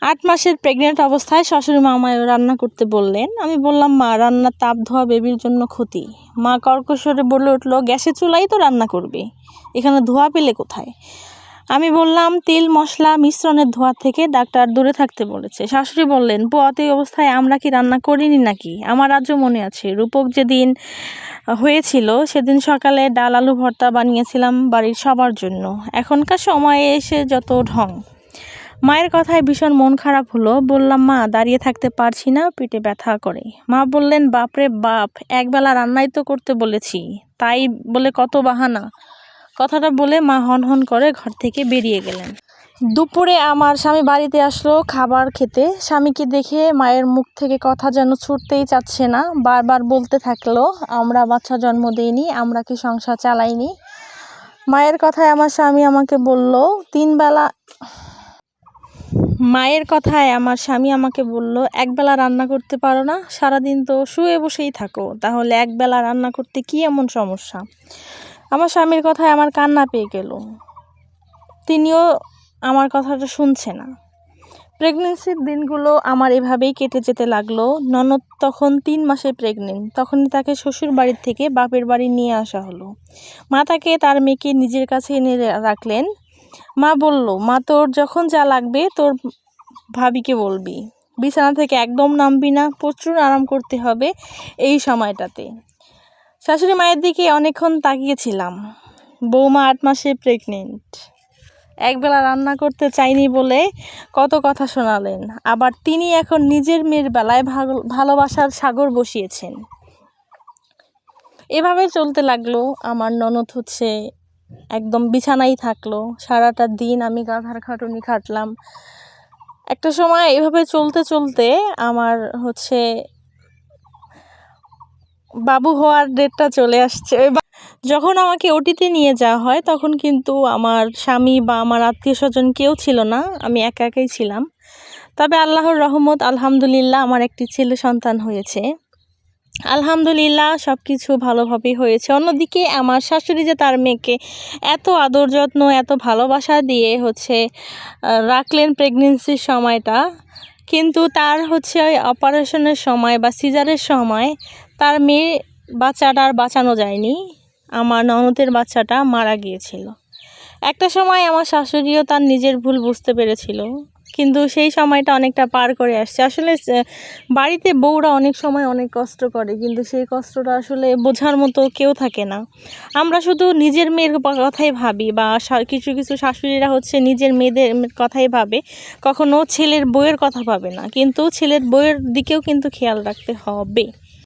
8 মাসের প্রেগনেন্ট অবস্থায় শাশুড়ি মা আমায় রান্না করতে বললেন। আমি বললাম, মা, রান্নার তাপ ধোয়া বেবির জন্য ক্ষতি। মা কর্কশরে বলে উঠল, গ্যাসের চুলাই তো রান্না করবে, এখানে ধোয়া পেলে কোথায়? আমি বললাম, তেল মশলা মিশ্রণের ধোয়া থেকে ডাক্তার দূরে থাকতে বলেছে। শাশুড়ি বললেন, পোয়াতি অবস্থায় আমরা কি রান্না করিনি নাকি? আমার আজও মনে আছে, রূপক যেদিন হয়েছিল সেদিন সকালে ডাল আলু ভর্তা বানিয়েছিলাম বাড়ির সবার জন্য। এখনকার সময়ে এসে যত ঢং। মায়ের কথায় ভীষণ মন খারাপ হলো। বললাম, মা, দাঁড়িয়ে থাকতে পারছি না, পেটে ব্যথা করে। মা বললেন, বাপরে বাপ, একবেলা রান্নাই তো করতে বলেছি, তাই বলে কত বাহানা। কথাটা বলে মা হন হন করে ঘর থেকে বেরিয়ে গেলেন। দুপুরে আমার স্বামী বাড়িতে আসলো খাবার খেতে। স্বামীকে দেখে মায়ের মুখ থেকে কথা যেন ছুটতেই চাচ্ছে না। বারবার বলতে থাকলো, আমরা বাচ্চা জন্ম দিইনি, আমরা কি সংসার চালাইনি? মায়ের কথায় আমার স্বামী আমাকে বলল, একবেলা রান্না করতে পারো না? সারাদিন তো শুয়ে বসেই থাকো, তাহলে একবেলা রান্না করতে কি এমন সমস্যা? আমার স্বামীর কথায় আমার কান্না পেয়ে গেল। তিনিও আমার কথাটা শুনছে না। প্রেগনেন্সির দিনগুলো আমার এভাবেই কেটে যেতে লাগলো। ননদ তখন 3 মাসে প্রেগনেন্ট। তখনই তাকে শ্বশুর বাড়ির থেকে বাপের বাড়ি নিয়ে আসা হলো। মা তাকে তার মেয়েকে নিজের কাছে এনে রাখলেন। মা বলল, মা, তোর যখন যা লাগবে তোর ভাবিকে বলবি, বিছানা থেকে একদম নামবি না, প্রচুর আরাম করতে হবে এই সময়টাতে। শাশুড়ি মায়ের দিকে অনেকক্ষণ তাকিয়েছিলাম। বৌমা 8 মাসে প্রেগনেন্ট, একবেলা রান্না করতে চাইনি বলে কত কথা শোনালেন। আবার তিনি এখন নিজের মেয়ের বেলায় ভালোবাসার সাগর বসিয়েছেন। এভাবে চলতে লাগলো। আমার ননদ একদম বিছানায় থাকলো। সারাটা দিন আমি গাধার খাটুনি খাটলাম। একটা সময় এভাবে চলতে চলতে আমার বাবু হওয়ার ডেটটা চলে আসছে। যখন আমাকে ওটিতে নিয়ে যাওয়া হয় তখন কিন্তু আমার স্বামী বা আমার আত্মীয় স্বজন কেউ ছিল না, আমি একা একাই ছিলাম। তবে আল্লাহর রহমত, আলহামদুলিল্লাহ, আমার একটি ছেলে সন্তান হয়েছে। আলহামদুলিল্লাহ, সব কিছু ভালোভাবেই হয়েছে। অন্যদিকে আমার শাশুড়ি যে তার মেয়েকে এত আদর যত্ন, এত ভালোবাসা দিয়ে রাখলেন প্রেগনেন্সির সময়টা, কিন্তু তার ওই অপারেশনের সময় বা সিজারের সময় তার মেয়ে বাচ্চাটা আর বাঁচানো যায়নি। আমার ননদের বাচ্চাটা মারা গিয়েছিল। একটা সময় আমার শাশুড়িও তার নিজের ভুল বুঝতে পেরেছিল, কিন্তু সেই সময়টা অনেকটা পার করে আসছে। আসলে বাড়িতে বউরা অনেক সময় অনেক কষ্ট করে, কিন্তু সেই কষ্টটা আসলে বোঝার মতো কেউ থাকে না। আমরা শুধু নিজের মেয়ের কথাই ভাবি, বা কিছু কিছু শাশুড়িরা নিজের মেয়েদের কথাই ভাবে, কখনো ছেলের বউয়ের কথা ভাবে না। কিন্তু ছেলের বউয়ের দিকেও কিন্তু খেয়াল রাখতে হবে।